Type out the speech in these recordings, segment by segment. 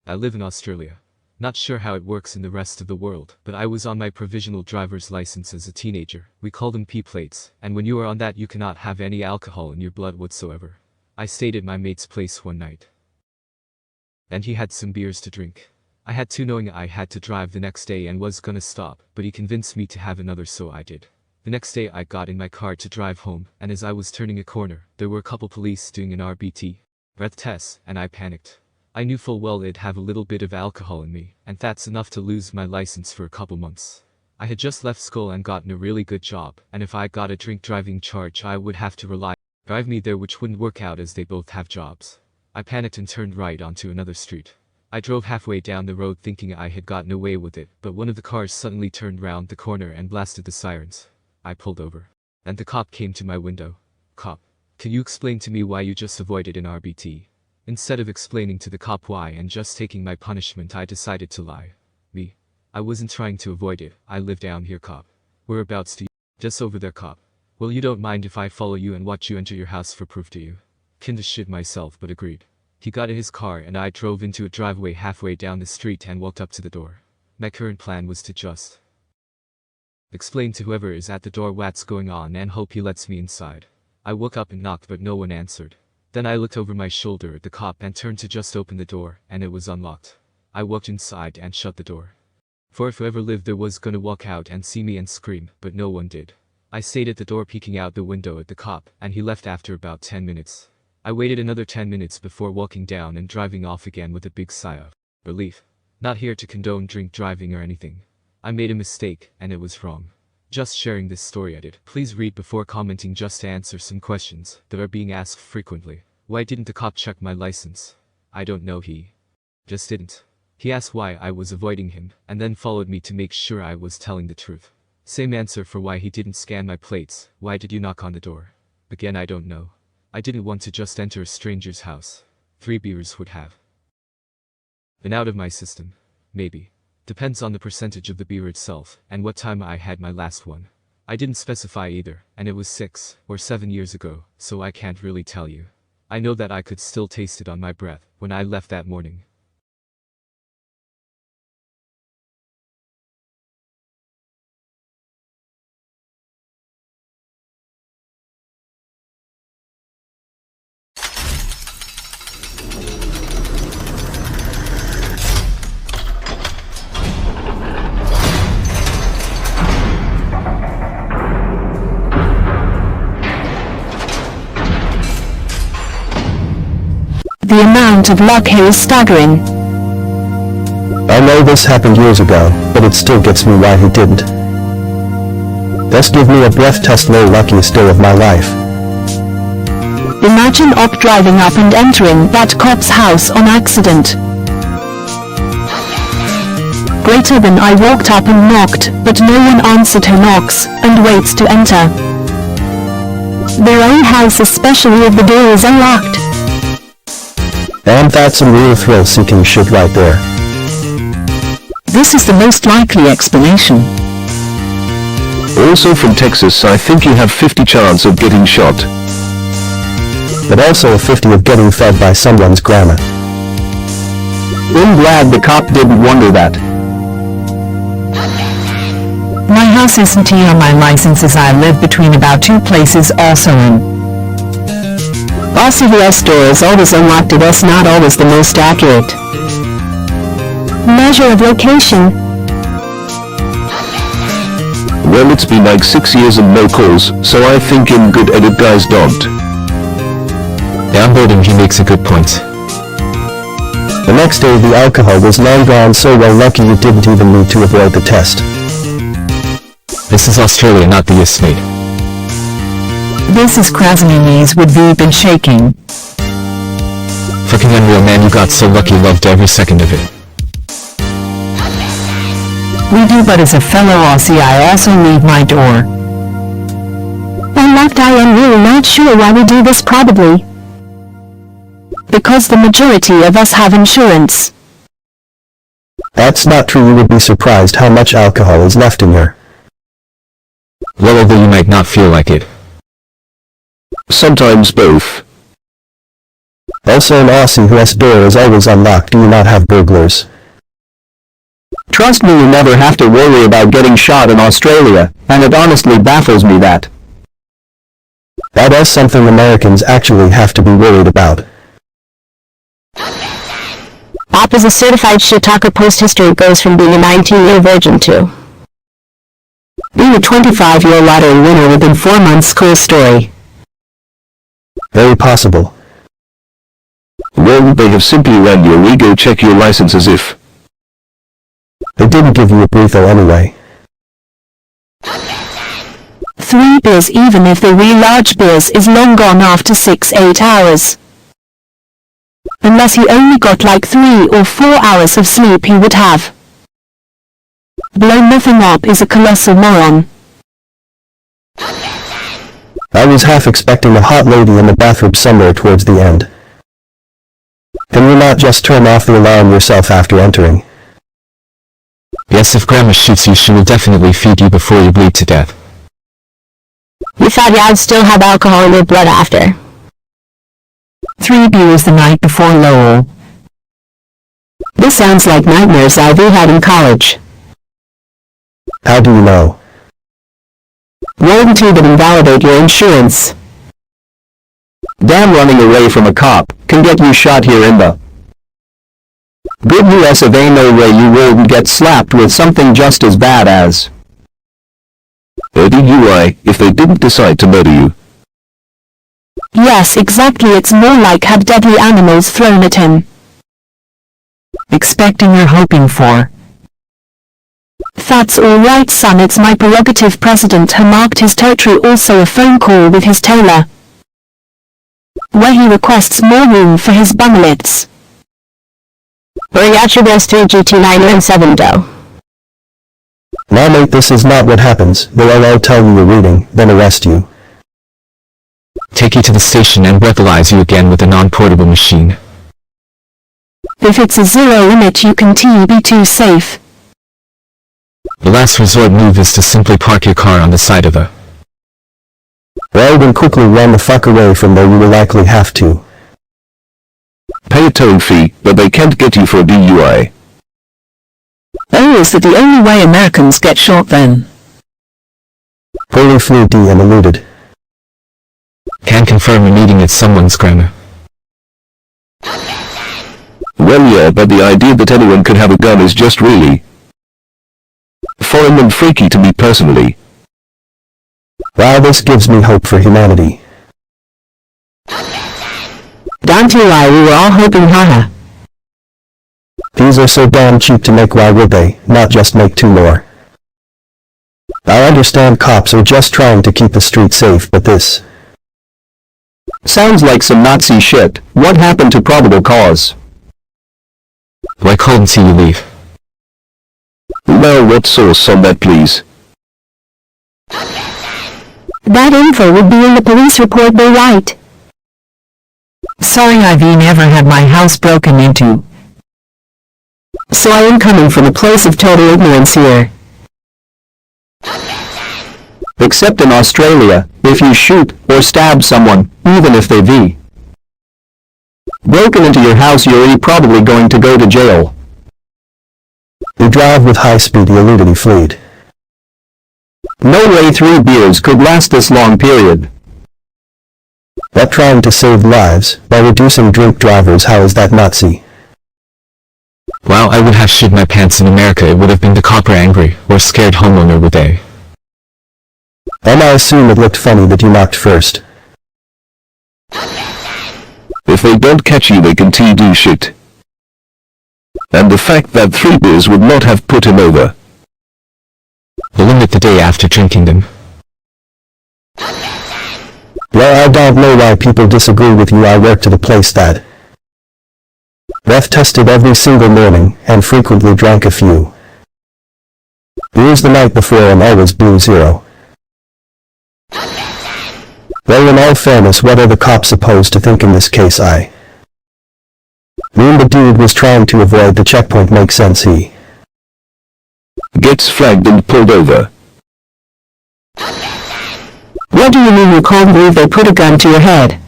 I live in Australia. Not sure how it works in the rest of the world, but I was on my provisional driver's license as a teenager. We call them P-plates, and when you are on that you cannot have any alcohol in your blood whatsoever. I stayed at my mate's place one night, and he had some beers to drink. I had two, knowing I had to drive the next day and was gonna stop, but he convinced me to have another, so I did. The next day I got in my car to drive home, and as I was turning a corner, there were a couple police doing an RBT, breath test, and I panicked. I knew full well it'd have a little bit of alcohol in me, and that's enough to lose my license for a couple months. I had just left school and gotten a really good job, and if I got a drink driving charge I would have to rely on drive me there, which wouldn't work out as they both have jobs. I panicked and turned right onto another street. I drove halfway down the road thinking I had gotten away with it, but one of the cars suddenly turned round the corner and blasted the sirens. I pulled over, and the cop came to my window. "Cop, can you explain to me why you just avoided an RBT?" Instead of explaining to the cop why and just taking my punishment, I decided to lie. I wasn't trying to avoid it. I live down here, cop. Whereabouts do you? Just over there, cop. Well, you don't mind if I follow you and watch you enter your house for proof, do you? Kinda shit myself, but agreed. He got in his car and I drove into a driveway halfway down the street and walked up to the door. My current plan was to just explain to whoever is at the door what's going on and hope he lets me inside. I woke up and knocked, but no one answered. Then I looked over my shoulder at the cop and turned to just open the door, and it was unlocked. I walked inside and shut the door. For if whoever lived there was gonna walk out and see me and scream, but no one did. I stayed at the door peeking out the window at the cop, and he left after about 10 minutes. I waited another 10 minutes before walking down and driving off again with a big sigh of relief. Not here to condone drink driving or anything. I made a mistake, and it was wrong. Just sharing this story at it. Please read before commenting just to answer some questions that are being asked frequently. Why didn't the cop check my license? I don't know, he just didn't. He asked why I was avoiding him, and then followed me to make sure I was telling the truth. Same answer for why he didn't scan my plates. Why did you knock on the door? Again, I don't know. I didn't want to just enter a stranger's house. 3 beers would have been out of my system. Maybe. Depends on the percentage of the beer itself, and what time I had my last one. I didn't specify either, and it was 6 or 7 years ago, so I can't really tell you. I know that I could still taste it on my breath when I left that morning. The amount of luck here is staggering. I know this happened years ago, but it still gets me why he didn't. Just give me a breath test. No, luckiest day of my life. Imagine driving up and entering that cop's house on accident. Greater than I walked up and knocked, but no one answered her knocks, and waits to enter their own house, especially if the door is unlocked. And that's some real thrill-seeking shit right there. This is the most likely explanation. Also from Texas, I think you have 50 chance of getting shot. But also a 50 of getting fed by someone's grandma. I'm glad the cop didn't wonder that. My house isn't here on my license, as I live between about 2 places also in. Also, the S door is always unlocked. It is not always the most accurate measure of location. Well, it's been like 6 years and no calls, so I think in good edit guys don't. Downloading, he makes a good point. The next day the alcohol was long gone, so well lucky you didn't even need to avoid the test. This is Australia, not the US, mate. This is crazy. My knees would be been shaking. Fucking unreal, man, you got so lucky, loved every second of it. We do, but as a fellow Aussie I also leave my door unlocked. I am really not sure why we do this. Probably because the majority of us have insurance. That's not true. You would be surprised how much alcohol is left in here. Well, although you might not feel like it. Sometimes both. Also an Aussie whose door is always unlocked. Do you not have burglars? Trust me, you never have to worry about getting shot in Australia, and it honestly baffles me that. That is something Americans actually have to be worried about. Bob is a certified shit talker. Post history goes from being a 19-year virgin to being a 25-year lottery winner within 4 months. Cool story. Very possible. Well, they have simply ran your ego check your license as if. They didn't give you a breather anyway. 3 beers, even if the real large beers is long gone after 6-8 hours. Unless he only got like 3 or 4 hours of sleep he would have. Blow nothing up is a colossal moron. I was half expecting a hot lady in the bathroom somewhere towards the end. Can you not just turn off the alarm yourself after entering? Yes, if Grandma shoots you, she will definitely feed you before you bleed to death. You thought you'd still have alcohol in your blood after 3 beers the night before Lowell. This sounds like nightmares Ivy had in college. How do you know? Roll 2 that invalidate your insurance. Damn, running away from a cop can get you shot here in the good US of A. No way you wouldn't get slapped with something just as bad as a DUI if they didn't decide to murder you. Yes, exactly. It's more like have deadly animals thrown at him. Expecting or hoping for. That's alright, son, it's my prerogative. President has marked his territory. Also a phone call with his tailor, where he requests more room for his bunglets. Bring out your best 3 GT997 dough. Now mate, this is not what happens. They'll all tell you you're reading, then arrest you. Take you to the station and breathalyze you again with a non-portable machine. If it's a zero limit you can be too safe. The last resort move is to simply park your car on the side of the Well, then quickly run the fuck away from there. You will likely have to Pay a towing fee, but they can't get you for a DUI. Oh, is that the only way Americans get shot then? fully flew D and eluded. Can confirm a meeting at someone's grandma. Well, yeah, but the idea that anyone could have a gun is just really foreign and freaky to me personally. Wow, this gives me hope for humanity. Don't you lie, we were all hoping haha. These are so damn cheap to make. Why would they not just make 2 more? I understand cops are just trying to keep the street safe, but this sounds like some Nazi shit. What happened to probable cause? Why call and see you leave? Now, what source on that, please? That info would be in the police report, they write. Sorry, I've never had my house broken into, so I am coming from a place of total ignorance here. Except in Australia, if you shoot or stab someone, even if they've broken into your house, you're probably going to go to jail. You drive with high speed, he eluded, he fled. No way 3 beers could last this long period. But trying to save lives by reducing drink drivers, how is that Nazi? Wow, I would have shit my pants in America. It would have been the copper angry or scared homeowner with a. And I assume it looked funny that you knocked first. If they don't catch you, they can do shit. And the fact that 3 beers would not have put him over. Limit the day after drinking them. Well, I don't know why people disagree with you. I worked at a place that breath tested every single morning, and frequently drank a few beers the night before and always blew 0. Well, in all fairness, what are the cops supposed to think in this case? I mean, the dude was trying to avoid the checkpoint. Makes sense. He gets flagged and pulled over. What do you mean you can't believe they put a gun to your head?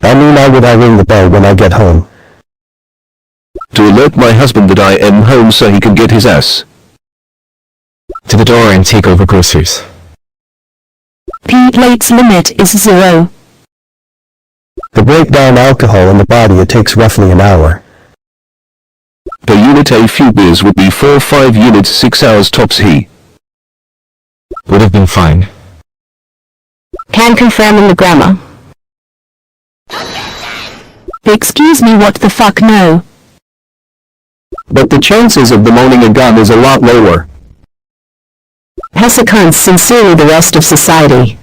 I mean, why would I ring the bell when I get home? To alert my husband that I am home so he can get his ass To the door and take over groceries. P-plate's limit is 0. To break down alcohol in the body it takes roughly an hour. per unit. A few beers would be 4-5 units, 6 hours tops. He Would have been fine. Can confirm in the grammar. Excuse me, what the fuck, no. But the chances of them owning a gun is a lot lower. Hessicons sincerely the rest of society.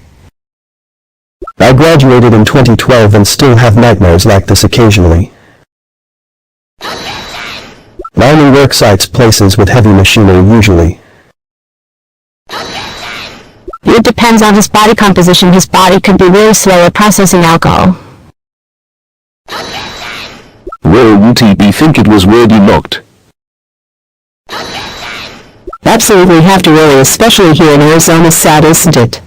I graduated in 2012 and still have nightmares like this occasionally. Mining work sites, places with heavy machinery usually. It depends on his body composition. His body could be really slow at processing alcohol. Whoa, UTB think it was weird you knocked. Absolutely have to really, especially here in Arizona. Sad, isn't it?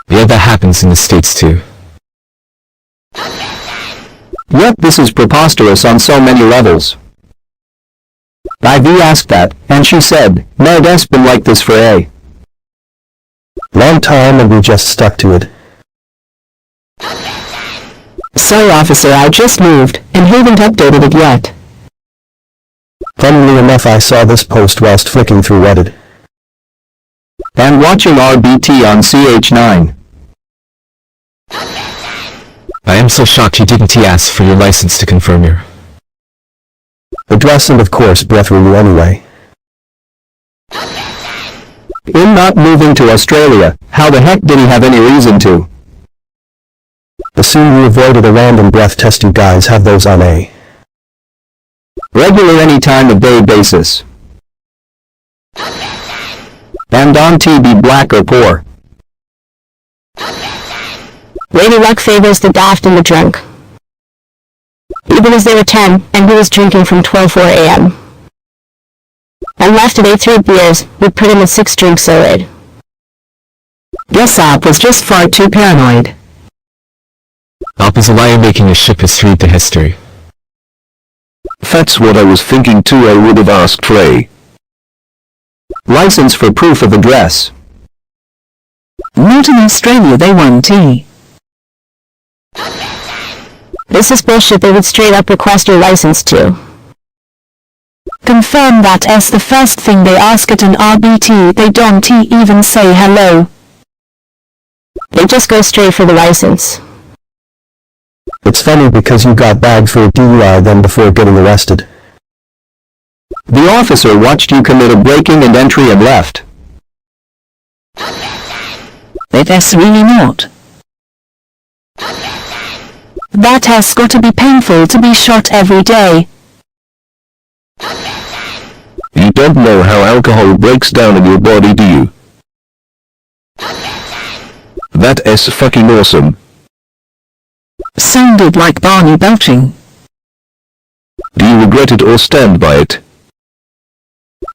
Yeah, that happens in the States too. Yep, this is preposterous on so many levels. IV asked that, and she said, no, it's been like this for a long time and we just stuck to it. Sorry officer, I just moved, and haven't updated it yet. Funnily enough, I saw this post whilst flicking through Reddit. And watching RBT on CH9. I am so shocked you didn't ask for your license to confirm your address and of course breath review anyway. In not moving to Australia, how the heck did he have any reason to? Assume you avoided a random breath test. You guys have those on a regular any time of day basis. And on TB black or poor. Lady Luck favors the daft and the drunk. Even as they were 10, and he was drinking from 12:04 a.m. And left at 3 beers, we put him at 6 drinks so late. Guess Op was just far too paranoid. Op is a liar making a ship history to history. That's what I was thinking too. I would have asked for a license for proof of address. Not in Australia, they won't. This is bullshit. They would straight up request your license to confirm that as the first thing they ask at an RBT. They don't even say hello. They just go straight for the license. It's funny because you got bagged for a DUI then before getting arrested. The officer watched you commit a breaking and entry and left. That's really not. That has got to be painful to be shot every day. You don't know how alcohol breaks down in your body, do you? That is fucking awesome. Sounded like Barney belching. Do you regret it or stand by it?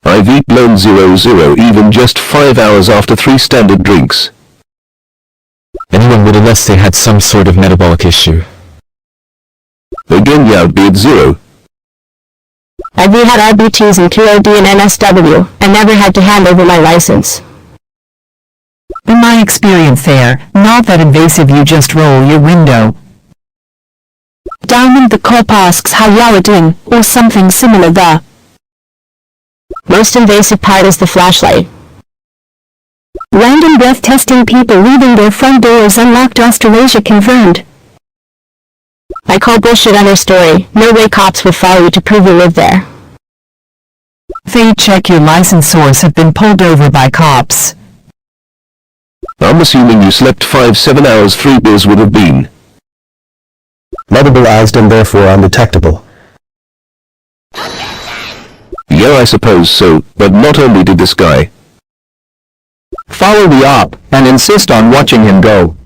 I've blown 0-0 even just 5 hours after 3 standard drinks. Anyone would unless they had some sort of metabolic issue. Again, yeah, I'd be at 0. I've had RBTs and QOD and NSW, and never had to hand over my license. In my experience there, not that invasive. You just roll your window down and the cop asks how you're doing, or something similar. The most invasive part is the flashlight. Random breath testing, people leaving their front doors unlocked. Australasia confirmed. I call bullshit on their story. No way cops would follow you to prove you live there. They check your license source. Have been pulled over by cops. I'm assuming you slept 5-7 hours. 3 beers would have been metabolized and therefore undetectable. Yeah, I suppose so, but not only did this guy follow the op, and insist on watching him go.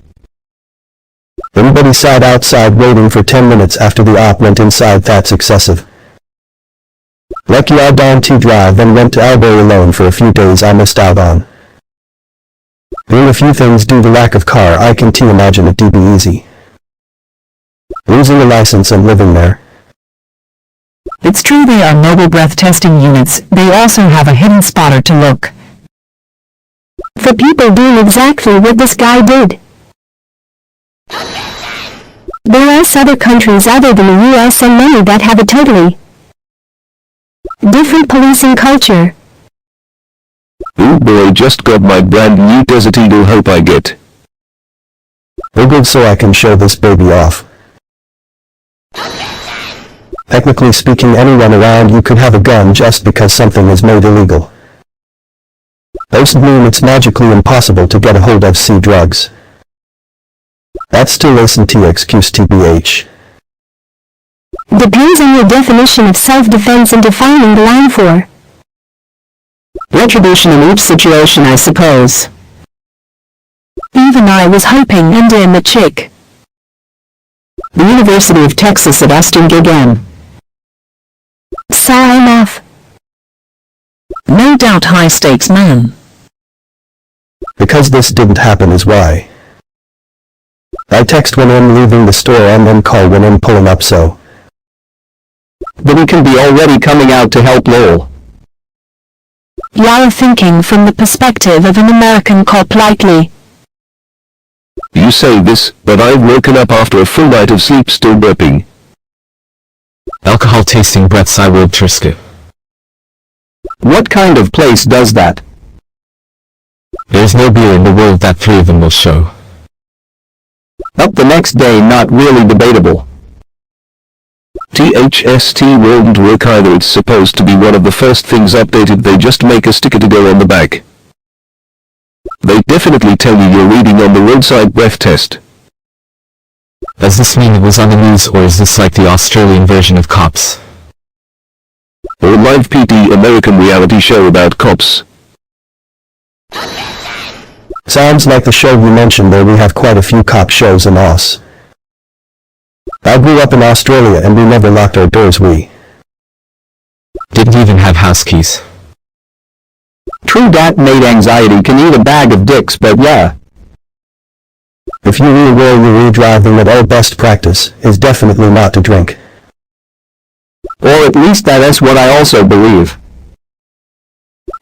Everybody sat outside waiting for 10 minutes after the op went inside. That's excessive. Lucky I donned T-Drive and went to Albury alone for a few days. I missed out on doing a few things due to lack of car. I can imagine it to be easy. Losing a license and living there. It's true they are mobile breath testing units, they also have a hidden spotter to look for people doing exactly what this guy did. There are other countries other than the US and many that have a totally different policing culture. Ooh boy, just got my brand new DUIDo, hope I get. We're good so I can show this baby off. Technically speaking, anyone around you could have a gun just because something is made illegal. Those mean it's magically impossible to get a hold of C drugs. That still isn't an excuse TBH. Depends on your definition of self-defense and defining the line for retribution in each situation, I suppose. Even I was hoping and damn the chick. The University of Texas at Austin again. Sign off. No doubt high stakes, man. Because this didn't happen is why. I text when I'm leaving the store and then call when I'm pulling up so. Then he can be already coming out to help lol. Y'all are thinking from the perspective of an American cop likely. You say this, but I've woken up after a full night of sleep still burping. Alcohol tasting breaths I will Triska. What kind of place does that? There's no beer in the world that three of them will show. Up the next day, not really debatable. THST won't work either, it's supposed to be one of the first things updated, they just make a sticker to go on the back. They definitely tell you you're reading on the roadside breath test. Does this mean it was on the news, or is this like the Australian version of Cops? Or live PT, American reality show about cops. Sounds like the show you mentioned there. We have quite a few cop shows in Aus. I grew up in Australia and we never locked our doors. We didn't even have house keys. True, dat made anxiety can eat a bag of dicks, but yeah. If you really were re-driving at all, best practice is definitely not to drink. Or at least that is what I also believe.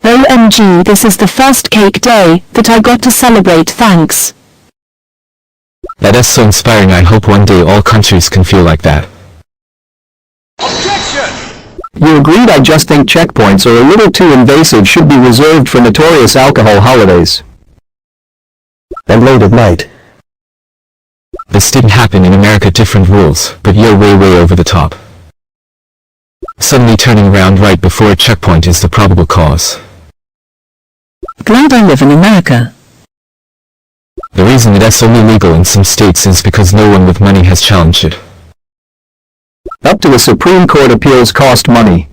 OMG, this is the first cake day that I got to celebrate, thanks. That is so inspiring. I hope one day all countries can feel like that. You agreed? I just think checkpoints are a little too invasive, should be reserved for notorious alcohol holidays. And late at night. This didn't happen in America, different rules, but you're way over the top. Suddenly turning around right before a checkpoint is the probable cause. Glad I live in America. The reason it is only legal in some states is because no one with money has challenged it. Up to the Supreme Court appeals cost money.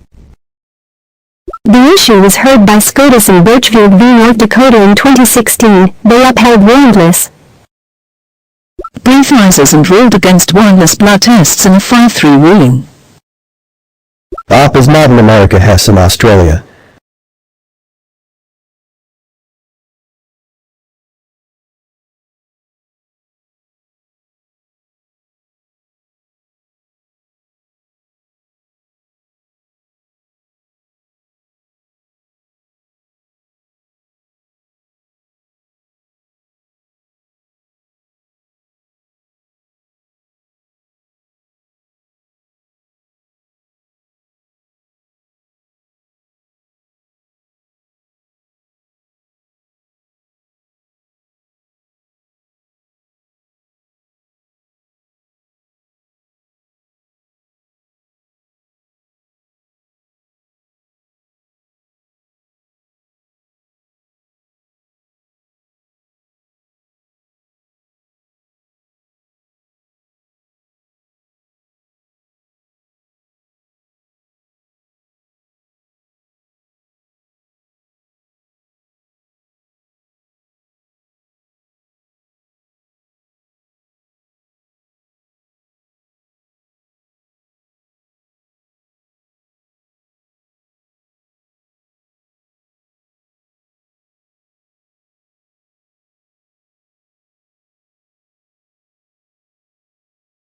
The issue was heard by SCOTUS in Birchfield v. North Dakota in 2016. They upheld warrantless breathalyzers and ruled against warrantless blood tests in a 5-3 ruling. OP is not in America, Hess in Australia.